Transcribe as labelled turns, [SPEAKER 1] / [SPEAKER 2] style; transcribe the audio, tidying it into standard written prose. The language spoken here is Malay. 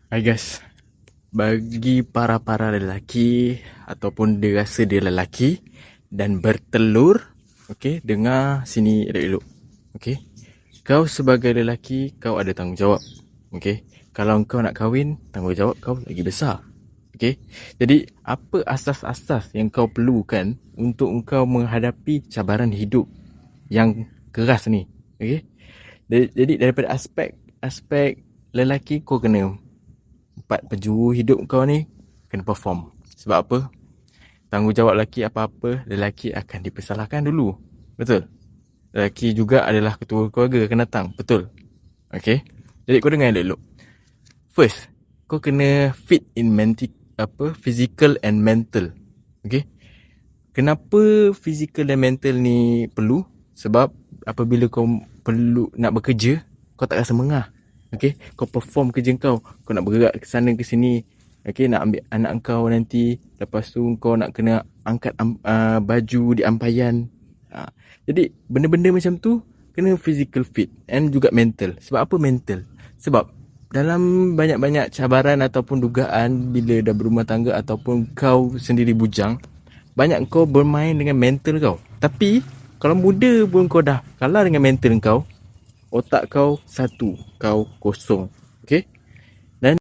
[SPEAKER 1] Hai guys, bagi para lelaki ataupun dia rasa dia lelaki dan bertelur, okey, dengar sini elok-elok. Okey. Kau sebagai lelaki, kau ada tanggungjawab. Okey. Kalau kau nak kahwin, tanggungjawab kau lagi besar. Okey. Jadi, apa asas-asas yang kau perlukan untuk kau menghadapi cabaran hidup yang keras ni? Okey. Jadi daripada aspek lelaki, kau kena 4 penjuru hidup kau ni kena perform. Sebab apa? Tanggungjawab lelaki apa-apa, lelaki akan dipersalahkan dulu. Betul? Lelaki juga adalah ketua keluarga akan datang. Betul? Okay? Jadi kau dengar elok-elok. First, kau kena fit in physical and mental. Okay? Kenapa physical dan mental ni perlu? Sebab apabila kau perlu nak bekerja, kau tak rasa mengah. Okay? Kau perform kerja kau. Kau nak bergerak ke sana ke sini. Okay? Nak ambil anak kau nanti. Lepas tu kau nak kena angkat baju di ampaian. Jadi benda-benda macam tu kena physical fit and juga mental. Sebab apa mental? Sebab dalam banyak-banyak cabaran ataupun dugaan bila dah berumah tangga ataupun kau sendiri bujang, banyak kau bermain dengan mental kau. Tapi kalau muda pun kau dah kalah dengan mental kau, otak kau satu, kau kosong.